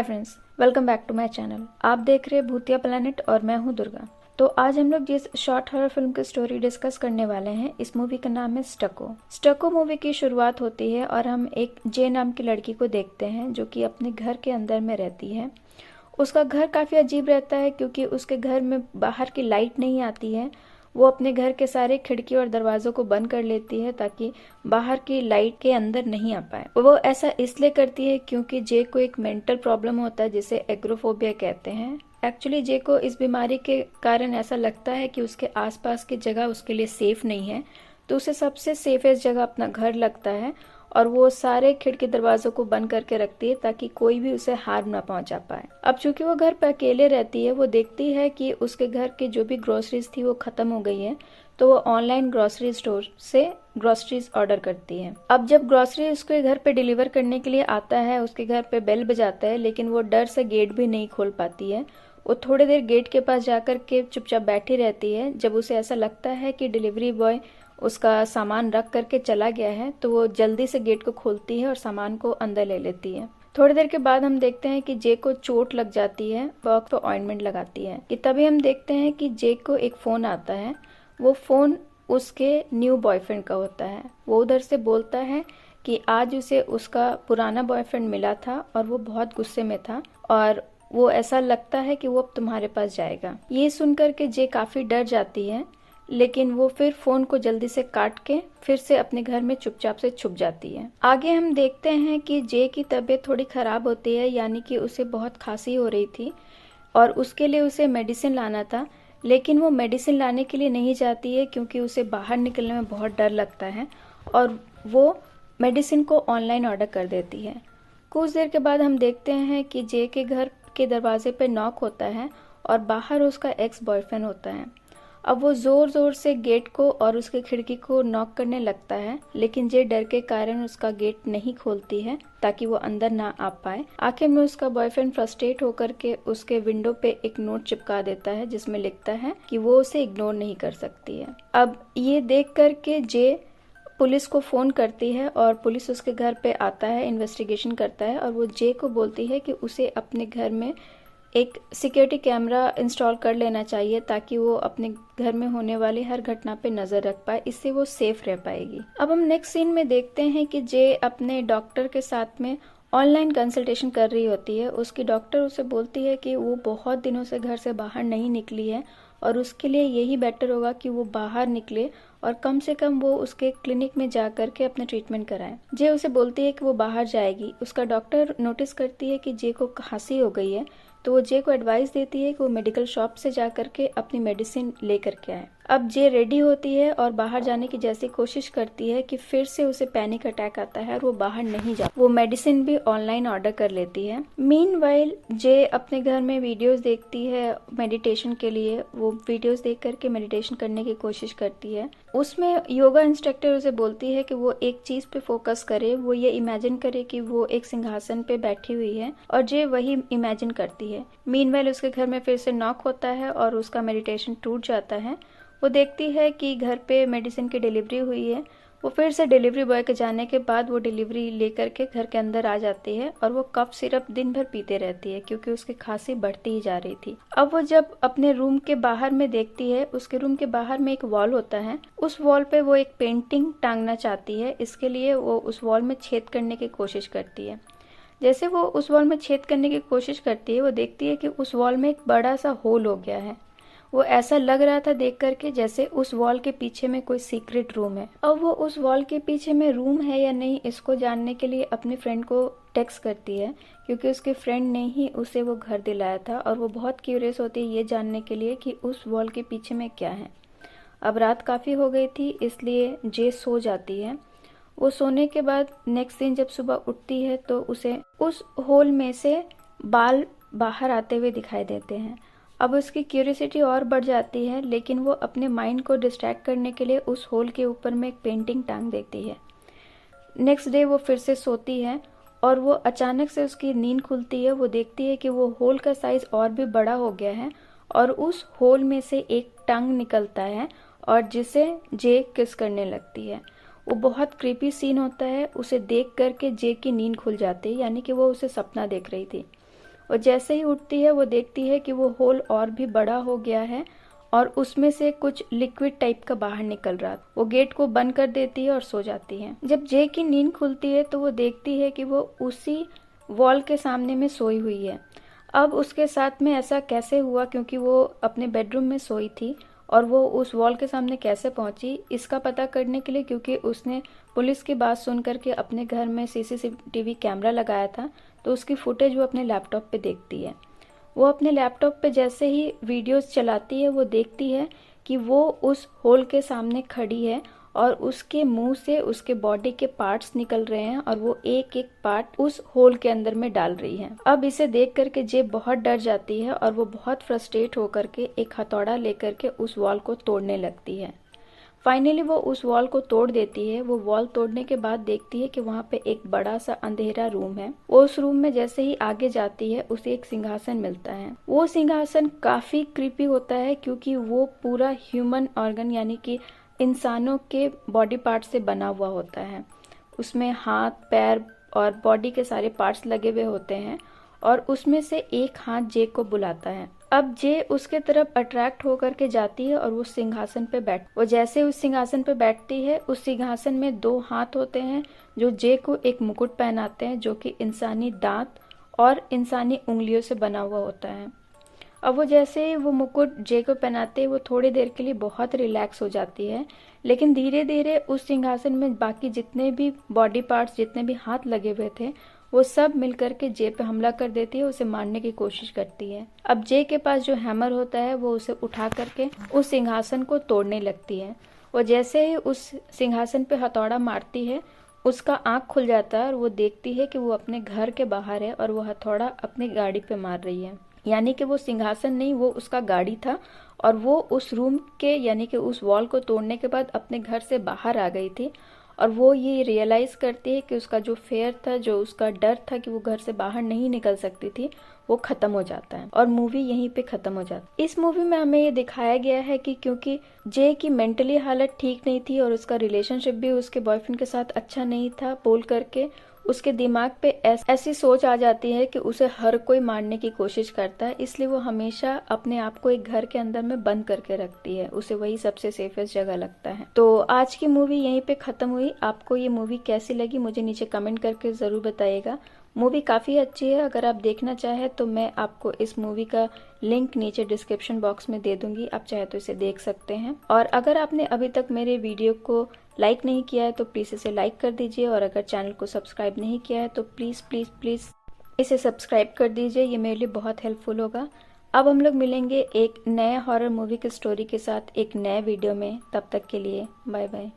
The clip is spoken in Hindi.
Hi friends, welcome back to my channel. आप देख रहे हैं भूतिया प्लेनेट और मैं हूं दुर्गा। तो आज हम लोग जिस शॉर्ट हॉरर फिल्म की स्टोरी डिस्कस करने वाले हैं, इस मूवी का नाम है स्टको। स्टको मूवी की शुरुआत होती है और हम एक जे नाम की लड़की को देखते हैं जो कि अपने घर के अंदर में रहती है। उसका घर काफ़ी अजीब रहता है क्योंकि उसके घर में बाहर की लाइट नहीं आती है। वो अपने घर के सारे खिड़की और दरवाज़ों को बंद कर लेती है ताकि बाहर की लाइट के अंदर नहीं आ पाए। वो ऐसा इसलिए करती है क्योंकि जे को एक मेंटल प्रॉब्लम होता है जिसे एग्रोफोबिया कहते हैं। एक्चुअली जे को इस बीमारी के कारण ऐसा लगता है कि उसके आसपास की जगह उसके लिए सेफ नहीं है, तो उसे सबसे सेफेस्ट जगह अपना घर लगता है और वो सारे खिड़की दरवाजों को बंद करके रखती है ताकि कोई भी उसे हार्म ना पहुंचा पाए। अब चूंकि वो घर पर अकेले रहती है, वो देखती है कि उसके घर की जो भी ग्रोसरीज थी वो खत्म हो गई है, तो वो ऑनलाइन ग्रोसरी स्टोर से ग्रोसरीज ऑर्डर करती है। अब जब ग्रोसरी उसके घर पे डिलीवर करने के लिए आता है, उसके घर पे बेल बजाता है, लेकिन वो डर से गेट भी नहीं खोल पाती है। वो थोड़ी देर गेट के पास जाकर के चुपचाप बैठी रहती है। जब उसे ऐसा लगता है कि डिलीवरी बॉय उसका सामान रख करके चला गया है, तो वो जल्दी से गेट को खोलती है और सामान को अंदर ले लेती है। थोड़ी देर के बाद हम देखते हैं कि जे को चोट लग जाती है, वक्त तो ऑइंटमेंट लगाती है कि तभी हम देखते हैं कि जे को एक फोन आता है। वो फोन उसके न्यू बॉयफ्रेंड का होता है। वो उधर से बोलता है कि आज उसे उसका पुराना बॉयफ्रेंड मिला था और वो बहुत गुस्से में था और वो ऐसा लगता है कि वो अब तुम्हारे पास जाएगा। ये सुनकर के जे काफी डर जाती है, लेकिन वो फिर फोन को जल्दी से काट के फिर से अपने घर में चुपचाप से छुप जाती है। आगे हम देखते हैं कि जे की तबीयत थोड़ी खराब होती है, यानी कि उसे बहुत खांसी हो रही थी और उसके लिए उसे मेडिसिन लाना था, लेकिन वो मेडिसिन लाने के लिए नहीं जाती है क्योंकि उसे बाहर निकलने में बहुत डर लगता है और वो मेडिसिन को ऑनलाइन ऑर्डर कर देती है। कुछ देर के बाद हम देखते हैं कि जे के घर के दरवाजे पे नॉक होता है और बाहर उसका एक्स बॉयफ्रेंड होता है। अब वो जोर जोर से गेट को और उसके खिड़की को नॉक करने लगता है, लेकिन जे डर के कारण उसका गेट नहीं खोलती है ताकि वो अंदर ना आ पाए। आखिर में उसका बॉयफ्रेंड फ्रस्ट्रेट होकर के उसके विंडो पे एक नोट चिपका देता है जिसमें लिखता है कि वो उसे इग्नोर नहीं कर सकती है। अब ये देख करके जे पुलिस को फोन करती है और पुलिस उसके घर पे आता है, इन्वेस्टिगेशन करता है और वो जे को बोलती है कि उसे अपने घर में एक सिक्योरिटी कैमरा इंस्टॉल कर लेना चाहिए ताकि वो अपने घर में होने वाली हर घटना पे नजर रख पाए। इससे वो सेफ रह पाएगी। अब हम नेक्स्ट सीन में देखते हैं कि जे अपने डॉक्टर के साथ में ऑनलाइन कंसल्टेशन कर रही होती है। उसकी डॉक्टर उसे बोलती है कि वो बहुत दिनों से घर से बाहर नहीं निकली है और उसके लिए यही बेटर होगा कि वो बाहर निकले और कम से कम वो उसके क्लिनिक में जा करके अपना ट्रीटमेंट कराए। जे उसे बोलती है कि वो बाहर जाएगी। उसका डॉक्टर नोटिस करती है कि जे को खांसी हो गई है, तो वो जे को एडवाइस देती है कि वो मेडिकल शॉप से जा करके अपनी मेडिसिन ले करके आए। अब जे रेडी होती है और बाहर जाने की जैसी कोशिश करती है कि फिर से उसे पैनिक अटैक आता है और वो बाहर नहीं जा। वो मेडिसिन भी ऑनलाइन ऑर्डर कर लेती है। मीनवाइल जे अपने घर में वीडियोस देखती है मेडिटेशन के लिए। वो वीडियोस देख करके मेडिटेशन करने की कोशिश करती है। उसमें योगा इंस्ट्रक्टर उसे बोलती है कि वो एक चीज पे फोकस करे। वो ये इमेजिन करे कि वो एक सिंहासन पे बैठी हुई है और जे वही इमेजिन करती है। मीनवाइल उसके घर में फिर से नॉक होता है और उसका मेडिटेशन टूट जाता है। वो देखती है कि घर पे मेडिसिन की डिलीवरी हुई है। वो फिर से डिलीवरी बॉय के जाने के बाद वो डिलीवरी लेकर के घर के अंदर आ जाती है और वो कफ सिरप दिन भर पीते रहती है क्योंकि उसकी खांसी बढ़ती ही जा रही थी। अब वो जब अपने रूम के बाहर में देखती है, उसके रूम के बाहर में एक वॉल होता है। उस वॉल पे वो एक पेंटिंग टांगना चाहती है। इसके लिए वो उस वॉल में छेद करने की कोशिश करती है। जैसे वो उस वॉल में छेद करने की कोशिश करती है, वो देखती है कि उस वॉल में एक बड़ा सा होल हो गया है। वो ऐसा लग रहा था देख करके जैसे उस वॉल के पीछे में कोई सीक्रेट रूम है। अब वो उस वॉल के पीछे में रूम है या नहीं, इसको जानने के लिए अपने फ्रेंड को टेक्स्ट करती है क्योंकि उसके फ्रेंड ने ही उसे वो घर दिलाया था और वो बहुत क्यूरियस होती है ये जानने के लिए कि उस वॉल के पीछे में क्या है। अब रात काफ़ी हो गई थी, इसलिए जे सो जाती है। वो सोने के बाद नेक्स्ट दिन जब सुबह उठती है तो उसे उस होल में से बाल बाहर आते हुए दिखाई देते हैं। अब उसकी क्यूरियोसिटी और बढ़ जाती है, लेकिन वो अपने माइंड को डिस्ट्रैक्ट करने के लिए उस होल के ऊपर में एक पेंटिंग टांग देती है। नेक्स्ट डे वो फिर से सोती है और वो अचानक से उसकी नींद खुलती है। वो देखती है कि वो होल का साइज और भी बड़ा हो गया है और उस होल में से एक टंग निकलता है और जिसे जे किस करने लगती है। वो बहुत क्रीपी सीन होता है। उसे देख करके जे की नींद खुल जाती है, यानी कि वो उसे सपना देख रही थी। वो जैसे ही उठती है वो देखती है कि वो होल और भी बड़ा हो गया है और उसमें से कुछ लिक्विड टाइप का बाहर निकल रहा। वो गेट को बंद कर देती है और सो जाती है। जब जे की नींद खुलती है तो वो देखती है कि वो उसी वॉल के सामने में सोई हुई है। अब उसके साथ में ऐसा कैसे हुआ, क्योंकि वो अपने बेडरूम में सोई थी और वो उस वॉल के सामने कैसे पहुंची, इसका पता करने के लिए, क्योंकि उसने पुलिस की बात सुन करके अपने घर में सीसीटीवी कैमरा लगाया था, तो उसकी फुटेज वो अपने लैपटॉप पे देखती है। वो अपने लैपटॉप पे जैसे ही वीडियोस चलाती है वो देखती है कि वो उस होल के सामने खड़ी है और उसके मुंह से उसके बॉडी के पार्ट्स निकल रहे हैं और वो एक एक पार्ट उस होल के अंदर में डाल रही है। अब इसे देख करके जे बहुत डर जाती है और वो बहुत फ्रस्ट्रेट होकर के एक हथौड़ा लेकर के उस वॉल को तोड़ने लगती है। फाइनली वो उस वॉल को तोड़ देती है। वो वॉल तोड़ने के बाद देखती है कि वहाँ पे एक बड़ा सा अंधेरा रूम है। वो उस रूम में जैसे ही आगे जाती है उसे एक सिंहासन मिलता है। वो सिंहासन काफी क्रीपी होता है क्योंकि वो पूरा ह्यूमन ऑर्गन यानी कि इंसानों के बॉडी पार्ट से बना हुआ होता है। उसमें हाथ, पैर और बॉडी के सारे पार्ट्स लगे हुए होते हैं और उसमें से एक हाथ जे को बुलाता है। अब जे उसके तरफ अट्रैक्ट होकर के जाती है और वो सिंहासन पे वो जैसे उस सिंहासन पे बैठती है, उस सिंहासन में 2 हाथ होते हैं जो जे को एक मुकुट पहनाते हैं जो कि इंसानी दांत और इंसानी उंगलियों से बना हुआ होता है। अब वो जैसे ही वो मुकुट जे को पहनाते वो थोड़ी देर के लिए बहुत रिलैक्स हो जाती है, लेकिन धीरे धीरे उस सिंहासन में बाकी जितने भी बॉडी पार्ट्स, जितने भी हाथ लगे हुए थे, वो सब मिलकर के जे पे हमला कर देती है, उसे मारने की कोशिश करती है। अब जे के पास जो हैमर होता है वो उसे उठा करके उस सिंहासन को तोड़ने लगती है। वो जैसे ही उस सिंहासन पे हथौड़ा मारती है उसका आंख खुल जाता है और वो देखती है कि वो अपने घर के बाहर है और वो हथौड़ा अपनी गाड़ी पे मार रही है। यानी कि वो सिंहासन नहीं, वो उसका गाड़ी था और वो उस रूम के यानी कि उस वॉल को तोड़ने के बाद अपने घर से बाहर आ गई थी और वो ये रियलाइज करती है कि उसका जो फेयर था, जो उसका डर था कि वो घर से बाहर नहीं निकल सकती थी, वो खत्म हो जाता है और मूवी यहीं पे खत्म हो जाती है। इस मूवी में हमें ये दिखाया गया है कि क्योंकि जे की मेंटली हालत ठीक नहीं थी और उसका रिलेशनशिप भी उसके बॉयफ्रेंड के साथ अच्छा नहीं था, बोल करके उसके दिमाग पे ऐसी सोच आ जाती है कि उसे हर कोई मारने की कोशिश करता है, इसलिए वो हमेशा अपने आप को एक घर के अंदर में बंद करके रखती है। उसे वही सबसे सेफेस्ट जगह लगता है। तो आज की मूवी यहीं पे खत्म हुई। आपको ये मूवी कैसी लगी मुझे नीचे कमेंट करके जरूर बताइएगा। मूवी काफ़ी अच्छी है, अगर आप देखना चाहें तो मैं आपको इस मूवी का लिंक नीचे डिस्क्रिप्शन बॉक्स में दे दूंगी, आप चाहे तो इसे देख सकते हैं। और अगर आपने अभी तक मेरे वीडियो को लाइक नहीं किया है तो प्लीज़ इसे लाइक कर दीजिए और अगर चैनल को सब्सक्राइब नहीं किया है तो प्लीज़ प्लीज़ प्लीज़ इसे सब्सक्राइब कर दीजिए, ये मेरे लिए बहुत हेल्पफुल होगा। अब हम लोग मिलेंगे एक नए हॉरर मूवी की स्टोरी के साथ एक नए वीडियो में, तब तक के लिए बाय बाय।